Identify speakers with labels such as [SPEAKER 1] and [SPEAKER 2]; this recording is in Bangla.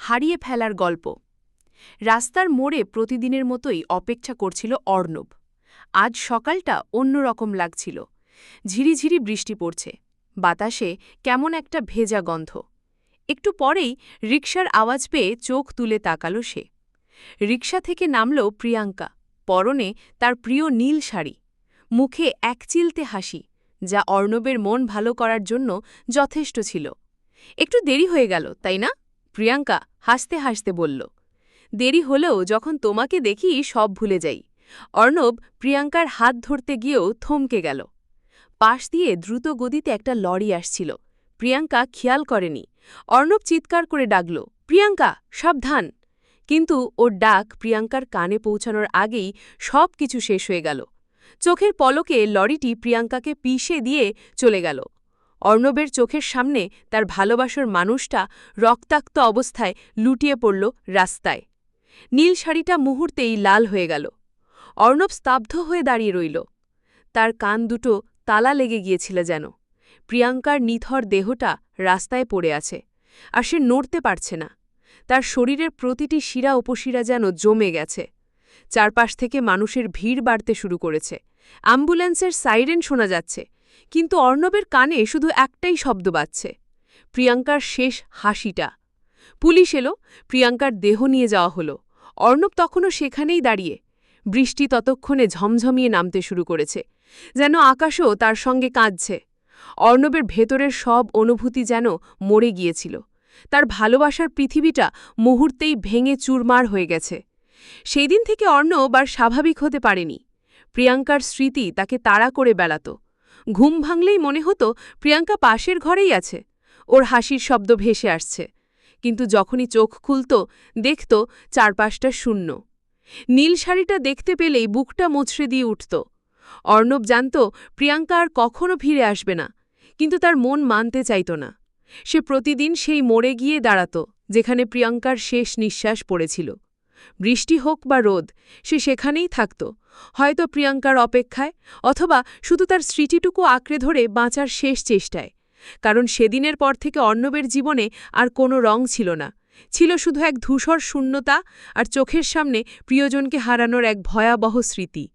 [SPEAKER 1] হারিয়ে ফেলার গল্প। রাস্তার মোড়ে প্রতিদিনের মতোই অপেক্ষা করছিল অর্ণব। আজ সকালটা অন্যরকম লাগছিল। ঝিরিঝিরি বৃষ্টি পড়ছে, বাতাসে কেমন একটা ভেজা গন্ধ। একটু পরেই রিকশার আওয়াজ পেয়ে চোখ তুলে তাকালো সে। রিকশা থেকে নামল প্রিয়াঙ্কা, পরনে তার প্রিয় নীল শাড়ি, মুখে একচিলতে হাসি, যা অর্ণবের মন ভালো করার জন্য যথেষ্ট ছিল। একটু দেরি হয়ে গেল, তাই না? প্রিয়াঙ্কা হাসতে হাসতে বলল। দেরি হলেও যখন তোমাকে দেখি সব ভুলে যাই। অর্ণব প্রিয়াঙ্কার হাত ধরতে গিয়েও থমকে গেল। পাশ দিয়ে দ্রুত গতিতে একটা লরি আসছিল। প্রিয়াঙ্কা খেয়াল করেনি। অর্ণব চিৎকার করে ডাকল, প্রিয়াঙ্কা, সাবধান! কিন্তু ওর ডাক প্রিয়াঙ্কার কানে পৌঁছানোর আগেই সব কিছু শেষ হয়ে গেল। চোখের পলকে লরিটি প্রিয়াঙ্কাকে পিষে দিয়ে চলে গেল। অর্ণবের চোখের সামনে তার ভালোবাসার মানুষটা রক্তাক্ত অবস্থায় লুটিয়ে পড়ল রাস্তায়। নীল শাড়িটা মুহূর্তেই লাল হয়ে গেল। অর্ণব স্তব্ধ হয়ে দাঁড়িয়ে রইল। তার কান দুটো তালা লেগে গিয়েছিল যেন। প্রিয়াঙ্কার নিথর দেহটা রাস্তায় পড়ে আছে, আর সে নড়তে পারছে না। তার শরীরের প্রতিটি শিরা উপশিরা যেন জমে গেছে। চারপাশ থেকে মানুষের ভিড় বাড়তে শুরু করেছে। অ্যাম্বুলেন্সের সাইরেন শোনা যাচ্ছে, কিন্তু অর্ণবের কানে শুধু একটাই শব্দ বাজছে, প্রিয়াঙ্কার শেষ হাসিটা। পুলিশ এলো, প্রিয়াঙ্কার দেহ নিয়ে যাওয়া হলো। অর্ণব তখনও সেখানেই দাঁড়িয়ে। বৃষ্টি ততক্ষণে ঝমঝমিয়ে নামতে শুরু করেছে, যেন আকাশও তার সঙ্গে কাঁদছে। অর্ণবের ভেতরের সব অনুভূতি যেন মরে গিয়েছিল। তার ভালোবাসার পৃথিবীটা মুহূর্তেই ভেঙে চুরমার হয়ে গেছে। সেই দিন থেকে অর্ণব আর স্বাভাবিক হতে পারেনি। প্রিয়াঙ্কার স্মৃতি তাকে তাড়া করে বেড়াত। ঘুম ভাঙলেই মনে হতো প্রিয়াঙ্কা পাশের ঘরেই আছে, ওর হাসির শব্দ ভেসে আসছে। কিন্তু যখনই চোখ খুলত, দেখত চারপাশটা শূন্য। নীল শাড়িটা দেখতে পেলেই বুকটা মোচড়ে দিয়ে উঠত। অর্ণব জানত প্রিয়াঙ্কা আর কখনো ফিরে আসবে না, কিন্তু তার মন মানতে চাইত না। সে প্রতিদিন সেই মোড়ে গিয়ে দাঁড়াত যেখানে প্রিয়াঙ্কার শেষ নিঃশ্বাস পড়েছিল। বৃষ্টি হোক বা রোদ, সে সেখানেই থাকত, হয়তো প্রিয়াঙ্কার অপেক্ষায়, অথবা শুধু তার স্মৃতিটুকু আঁকড়ে ধরে বাঁচার শেষ চেষ্টায়। কারণ সেদিনের পর থেকে অর্ণবের জীবনে আর কোনো রং ছিল না, ছিল শুধু এক ধূসর শূন্যতা আর চোখের সামনে প্রিয়জনকে হারানোর এক ভয়াবহ স্মৃতি।